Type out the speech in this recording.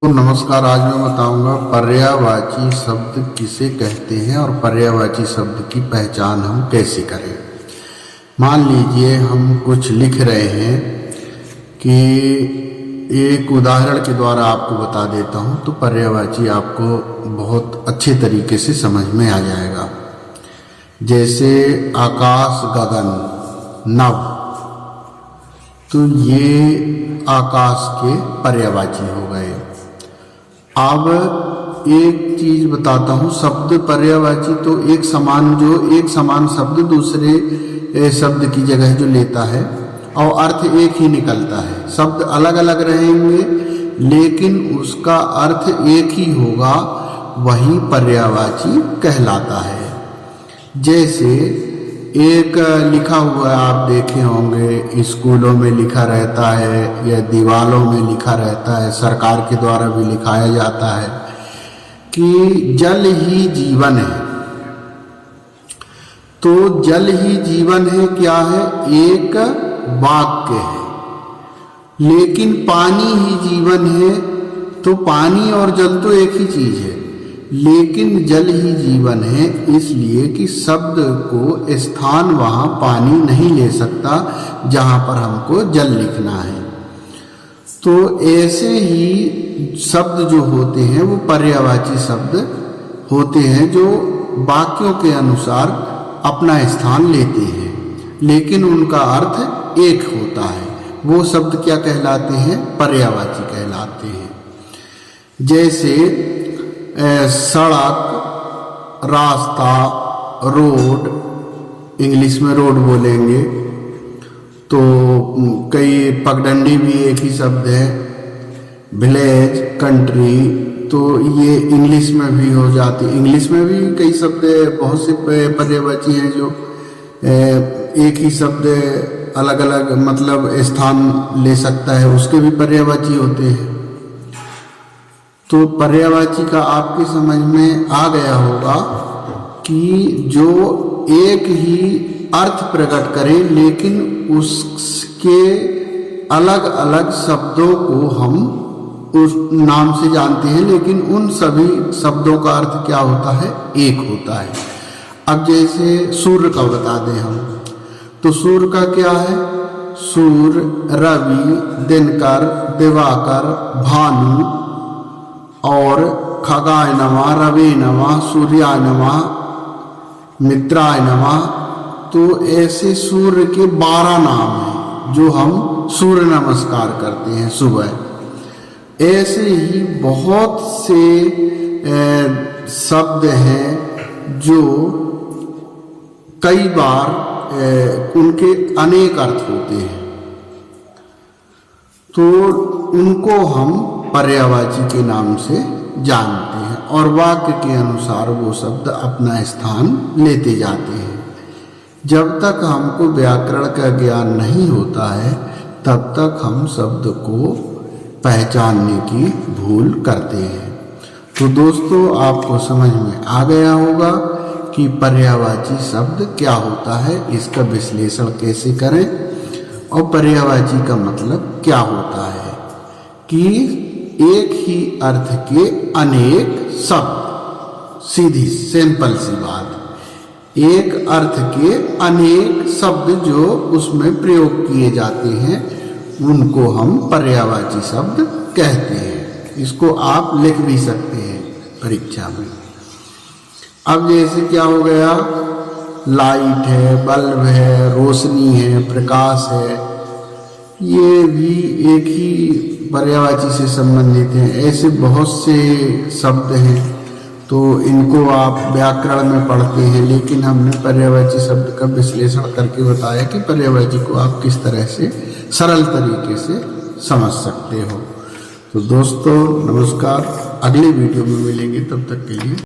तो नमस्कार। आज मैं बताऊंगा पर्यायवाची शब्द किसे कहते हैं और पर्यायवाची शब्द की पहचान हम कैसे करें। मान लीजिए हम कुछ लिख रहे हैं कि एक उदाहरण के द्वारा आपको बता देता हूं, तो पर्यायवाची आपको बहुत अच्छे तरीके से समझ में आ जाएगा। जैसे आकाश, गगन, नभ, तो ये आकाश के पर्यायवाची हो गए। अब एक चीज बताता हूं, शब्द पर्यायवाची तो एक समान शब्द दूसरे शब्द की जगह जो लेता है और अर्थ एक ही निकलता है। शब्द अलग अलग रहेंगे लेकिन उसका अर्थ एक ही होगा, वही पर्यायवाची कहलाता है। जैसे एक लिखा हुआ आप देखे होंगे, स्कूलों में लिखा रहता है या दीवारों में लिखा रहता है, सरकार के द्वारा भी लिखाया जाता है कि जल ही जीवन है। तो जल ही जीवन है क्या है? एक वाक्य है। लेकिन पानी ही जीवन है, तो पानी और जल तो एक ही चीज है, लेकिन जल ही जीवन है इसलिए कि शब्द को स्थान वहां पानी नहीं ले सकता जहां पर हमको जल लिखना है। तो ऐसे ही शब्द जो होते हैं वो पर्यायवाची शब्द होते हैं, जो वाक्यों के अनुसार अपना स्थान लेते हैं लेकिन उनका अर्थ एक होता है। वो शब्द क्या कहलाते हैं? पर्यायवाची कहलाते हैं। जैसे सड़क, रास्ता, रोड, इंग्लिश में रोड बोलेंगे, तो कई पगडंडी भी एक ही शब्द है। विलेज, कंट्री, तो ये इंग्लिश में भी हो जाती। इंग्लिश में भी कई शब्द, बहुत से पर्यायवाची हैं जो एक ही शब्द अलग अलग मतलब स्थान ले सकता है, उसके भी पर्यायवाची होते हैं। तो पर्यायवाची का आपके समझ में आ गया होगा कि जो एक ही अर्थ प्रकट करे लेकिन उसके अलग अलग शब्दों को हम उस नाम से जानते हैं, लेकिन उन सभी शब्दों का अर्थ क्या होता है? एक होता है। अब जैसे सूर्य का बता दें हम, तो सूर्य का क्या है? सूर्य, रवि, दिनकर, दिवाकर, भानु और खगाय नमः, रवि नमः, सूर्याय नमः, मित्राय नमः। तो ऐसे सूर्य के 12 नाम हैं जो हम सूर्य नमस्कार करते हैं सुबह। ऐसे ही बहुत से शब्द हैं जो कई बार उनके अनेक अर्थ होते हैं, तो उनको हम पर्यायवाची के नाम से जानते हैं और वाक्य के अनुसार वो शब्द अपना स्थान लेते जाते हैं। जब तक हमको व्याकरण का ज्ञान नहीं होता है तब तक हम शब्द को पहचानने की भूल करते हैं। तो दोस्तों, आपको समझ में आ गया होगा कि पर्यायवाची शब्द क्या होता है, इसका विश्लेषण कैसे करें और पर्यायवाची का मतलब क्या होता है। कि एक ही अर्थ के अनेक शब्द, सीधी सिंपल सी बात। एक अर्थ के अनेक शब्द जो उसमें प्रयोग किए जाते हैं उनको हम पर्यायवाची शब्द कहते हैं। इसको आप लिख भी सकते हैं परीक्षा में। अब जैसे क्या हो गया, लाइट है, बल्ब है, रोशनी है, प्रकाश है, ये भी एक ही पर्यायवाची से संबंधित हैं। ऐसे बहुत से शब्द हैं, तो इनको आप व्याकरण में पढ़ते हैं, लेकिन हमने पर्यायवाची शब्द का विश्लेषण करके बताया कि पर्यायवाची को आप किस तरह से सरल तरीके से समझ सकते हो। तो दोस्तों नमस्कार, अगले वीडियो में मिलेंगे, तब तक के लिए।